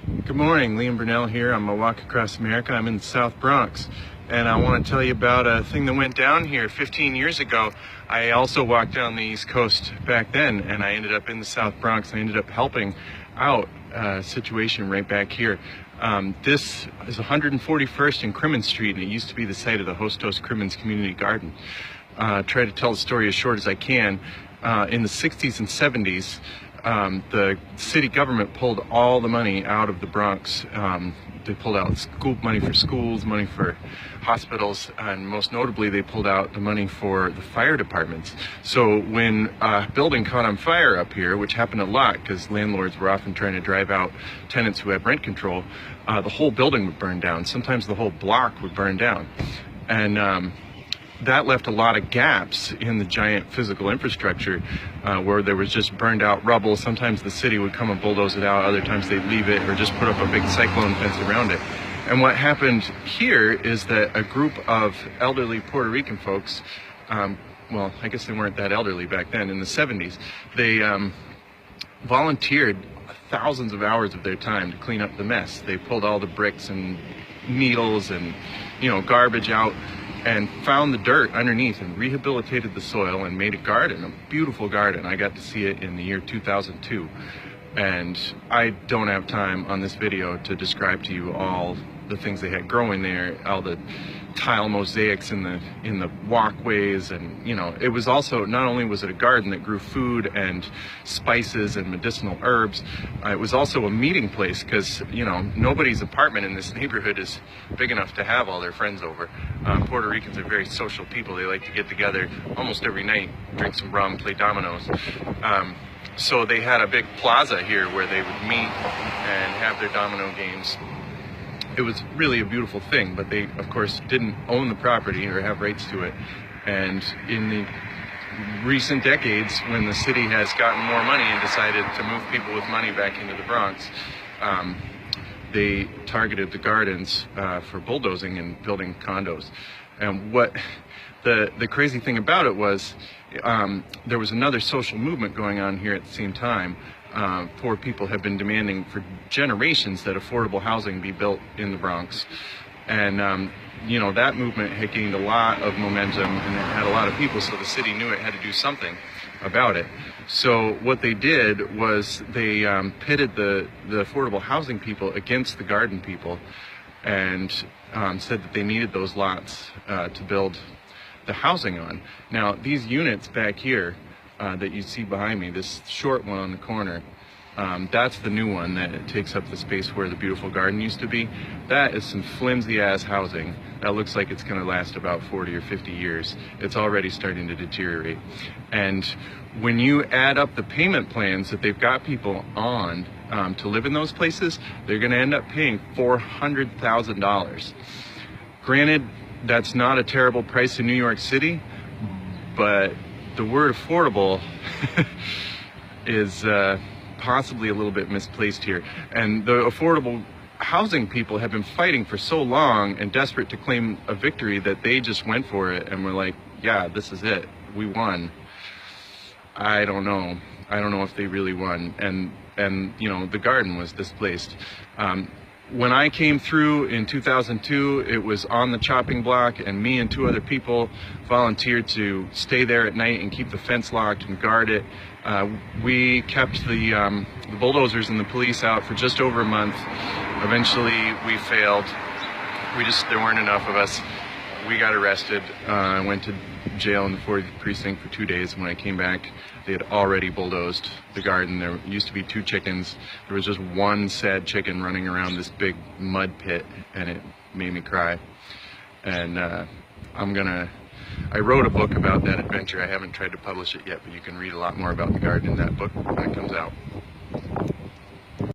Good morning, Liam Burnell here. I'm a Walk Across America. I'm in the South Bronx, and I want to tell you about a thing that went down here 15 years ago. I also walked down the East Coast back then, and I ended up in the South Bronx. I ended up helping out a situation right back here. This is 141st and Crimmins Street, and it used to be the site of the Hostos Crimmins Community Garden. Try to tell the story as short as I can. In the 60s and 70s, the city government pulled all the money out of the Bronx. They pulled out money for schools, money for hospitals, and most notably they pulled out the money for the fire departments. So when a building caught on fire up here, which happened a lot because landlords were often trying to drive out tenants who had rent control, the whole building would burn down. Sometimes the whole block would burn down. And that left a lot of gaps in the giant physical infrastructure where there was just burned out rubble. Sometimes the city would come and bulldoze it out, other times they'd leave it or just put up a big cyclone fence around it. And what happened here is that a group of elderly Puerto Rican folks, well, I guess they weren't that elderly back then, in the 70s, they volunteered thousands of hours of their time to clean up the mess. They pulled all the bricks and needles and, garbage out, and found the dirt underneath and rehabilitated the soil and made a garden, a beautiful garden. I got to see it in the year 2002. And I don't have time on this video to describe to you all the things they had growing there, all the tile mosaics in the walkways, and it was also, not only was it a garden that grew food and spices and medicinal herbs, it was also a meeting place because nobody's apartment in this neighborhood is big enough to have all their friends over. Puerto Ricans are very social people. They like to get together almost every night, drink some rum, play dominoes. So they had a big plaza here where they would meet and have their domino games. It was really a beautiful thing, but they, of course, didn't own the property or have rights to it. And in the recent decades, when the city has gotten more money and decided to move people with money back into the Bronx, they targeted the gardens for bulldozing and building condos. And what the crazy thing about it was, there was another social movement going on here at the same time. Poor people have been demanding for generations that affordable housing be built in the Bronx. And, that movement had gained a lot of momentum and it had a lot of people, so the city knew it had to do something about it. So what they did was they pitted the affordable housing people against the garden people and said that they needed those lots to build the housing on. Now, these units back here that you see behind me, this short one on the corner, that's the new one that takes up the space where the beautiful garden used to be. That is some flimsy ass housing that looks like it's going to last about 40 or 50 years. It's already starting to deteriorate. And when you add up the payment plans that they've got people on to live in those places, they're going to end up paying $400,000. Granted, that's not a terrible price in New York City, but the word affordable is possibly a little bit misplaced here. And the affordable housing people have been fighting for so long and desperate to claim a victory that they just went for it and were like, yeah, this is it. We won. I don't know. I don't know if they really won. And the garden was displaced. When I came through in 2002, it was on the chopping block, and me and two other people volunteered to stay there at night and keep the fence locked and guard it. We kept the bulldozers and the police out for just over a month. Eventually, we failed. There weren't enough of us. We got arrested. I went to jail in the 40th precinct for 2 days. When I came back, they had already bulldozed the garden. There used to be 2 chickens. There was just one sad chicken running around this big mud pit, and it made me cry. And I wrote a book about that adventure. I haven't tried to publish it yet, but you can read a lot more about the garden in that book when it comes out.